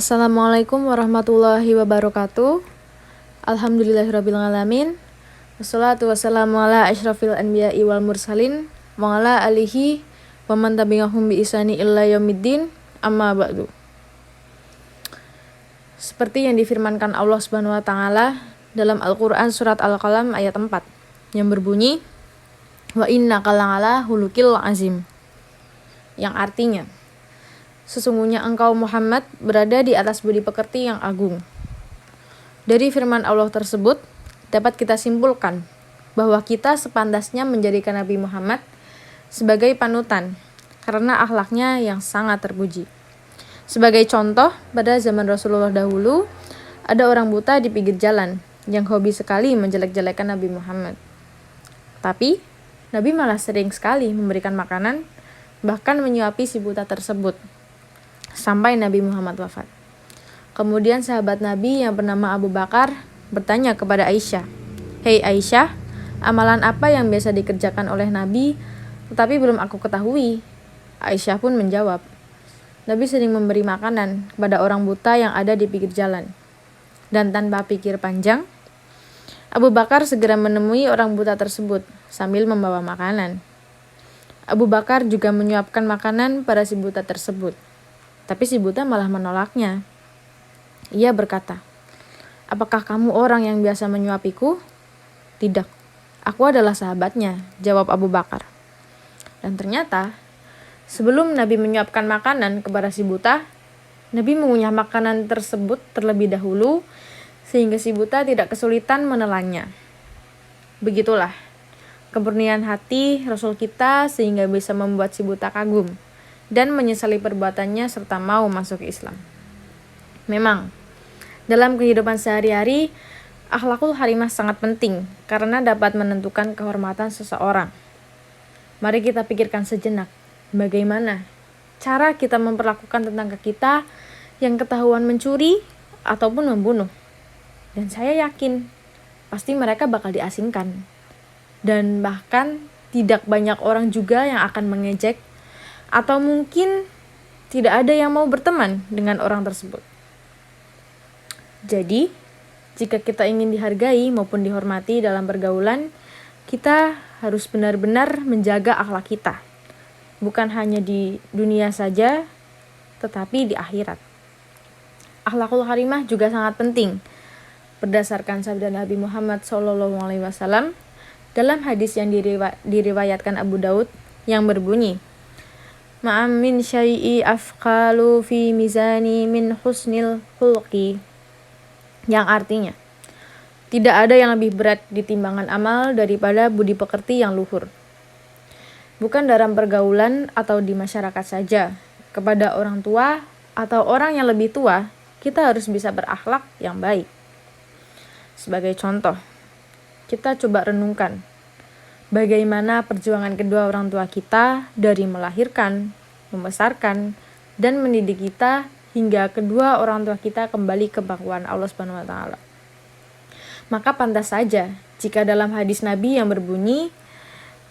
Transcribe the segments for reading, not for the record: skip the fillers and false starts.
Assalamualaikum warahmatullahi wabarakatuh. Alhamdulillahirrabbilalamin. Wassalatu wassalamu ala asyrafil anbiya'i wal mursalin wa ala alihi wa man tabi'ahum bi ihsani illa yaumiddin. Amma ba'du. Seperti yang difirmankan Allah Subhanahu wa taala dalam Al-Qur'an surat Al-Qalam ayat 4 yang berbunyi wa innaka la'ala hulukil azim. Yang artinya, sesungguhnya engkau Muhammad berada di atas budi pekerti yang agung. Dari firman Allah tersebut dapat kita simpulkan bahwa kita sepantasnya menjadikan Nabi Muhammad sebagai panutan karena akhlaknya yang sangat terpuji. Sebagai contoh, pada zaman Rasulullah dahulu ada orang buta di pinggir jalan yang hobi sekali menjelek-jelekan Nabi Muhammad. Tapi Nabi malah sering sekali memberikan makanan, bahkan menyuapi si buta tersebut sampai Nabi Muhammad wafat. Kemudian sahabat Nabi yang bernama Abu Bakar bertanya kepada Aisyah, "Hei Aisyah, amalan apa yang biasa dikerjakan oleh Nabi tetapi belum aku ketahui?" Aisyah pun menjawab, "Nabi sering memberi makanan kepada orang buta yang ada di pinggir jalan." Dan tanpa pikir panjang, Abu Bakar segera menemui orang buta tersebut sambil membawa makanan. Abu Bakar juga menyuapkan makanan pada si buta tersebut. Tapi si buta malah menolaknya. Ia berkata, "Apakah kamu orang yang biasa menyuapiku?" "Tidak, aku adalah sahabatnya," jawab Abu Bakar. Dan ternyata, sebelum Nabi menyuapkan makanan kepada si buta, Nabi mengunyah makanan tersebut terlebih dahulu, sehingga si buta tidak kesulitan menelannya. Begitulah kemurnian hati Rasul kita sehingga bisa membuat si buta kagum dan menyesali perbuatannya serta mau masuk Islam. Memang, dalam kehidupan sehari-hari, akhlakul karimah sangat penting karena dapat menentukan kehormatan seseorang. Mari kita pikirkan sejenak, bagaimana cara kita memperlakukan tetangga kita yang ketahuan mencuri ataupun membunuh. Dan saya yakin, pasti mereka bakal diasingkan. Dan bahkan tidak banyak orang juga yang akan mengejek atau mungkin tidak ada yang mau berteman dengan orang tersebut. Jadi, jika kita ingin dihargai maupun dihormati dalam pergaulan, kita harus benar-benar menjaga akhlak kita. Bukan hanya di dunia saja, tetapi di akhirat. Akhlakul karimah juga sangat penting. Berdasarkan sabda Nabi Muhammad SAW dalam hadis yang diriwayatkan Abu Daud yang berbunyi, "Ma'am min syai'i afqalu fi mizani min husnil khulqi." Yang artinya, tidak ada yang lebih berat di timbangan amal daripada budi pekerti yang luhur. Bukan dalam pergaulan atau di masyarakat saja. Kepada orang tua atau orang yang lebih tua, kita harus bisa berakhlak yang baik. Sebagai contoh, kita coba renungkan bagaimana perjuangan kedua orang tua kita dari melahirkan, membesarkan, dan mendidik kita hingga kedua orang tua kita kembali ke pangkuan Allah Subhanahu wa taala. Maka pantas saja jika dalam hadis Nabi yang berbunyi,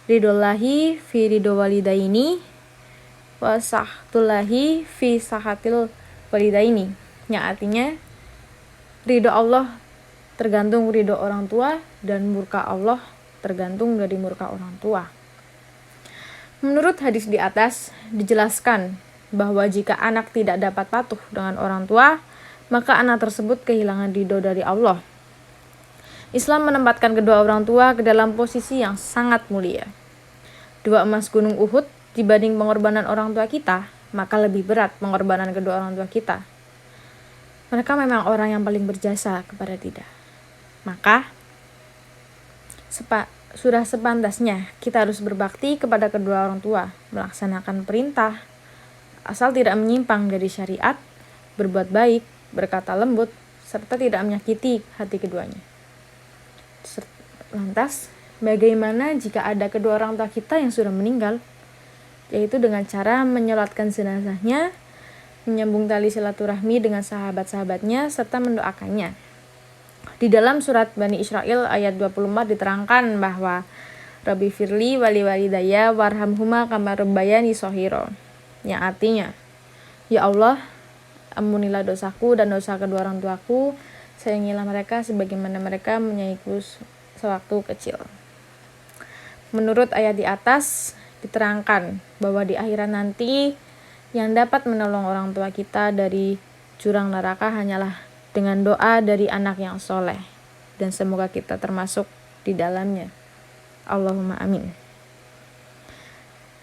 "Ridhollahi fi ridho walidaini wa sahtulahi fi sahatil walidaini." Yang artinya, ridho Allah tergantung ridho orang tua dan murka Allah tergantung dari murka orang tua. Menurut hadis di atas, dijelaskan bahwa jika anak tidak dapat patuh dengan orang tua, maka anak tersebut kehilangan ridho dari Allah. Islam menempatkan kedua orang tua ke dalam posisi yang sangat mulia. 2 emas gunung Uhud dibanding pengorbanan orang tua kita, maka lebih berat pengorbanan kedua orang tua kita. Mereka memang orang yang paling berjasa kepada kita. Maka, sudah sepantasnya kita harus berbakti kepada kedua orang tua, melaksanakan perintah, asal tidak menyimpang dari syariat, berbuat baik, berkata lembut, serta tidak menyakiti hati keduanya. Lantas, bagaimana jika ada kedua orang tua kita yang sudah meninggal? Yaitu dengan cara menyolatkan jenazahnya, menyambung tali silaturahmi dengan sahabat-sahabatnya, serta mendoakannya. Di dalam surat Bani Israil ayat 24 diterangkan bahwa Rabbi firli wali walidaya warhamhuma kama rabbayani shaghira. Yang artinya, "Ya Allah, Ampunilah dosaku dan dosa kedua orang tuaku, sayangilah mereka sebagaimana mereka menyayangiku sewaktu kecil. Menurut ayat di atas diterangkan bahwa di akhirat nanti yang dapat menolong orang tua kita dari jurang neraka hanyalah dengan doa dari anak yang soleh, dan semoga kita termasuk di dalamnya. Allahumma amin.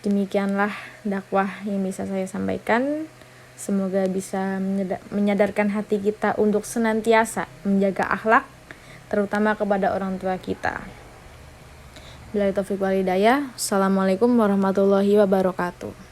Demikianlah dakwah yang bisa saya sampaikan. Semoga bisa menyadarkan hati kita untuk senantiasa menjaga akhlak, terutama kepada orang tua kita. Billahi taufiq wal hidayah. Assalamualaikum warahmatullahi wabarakatuh.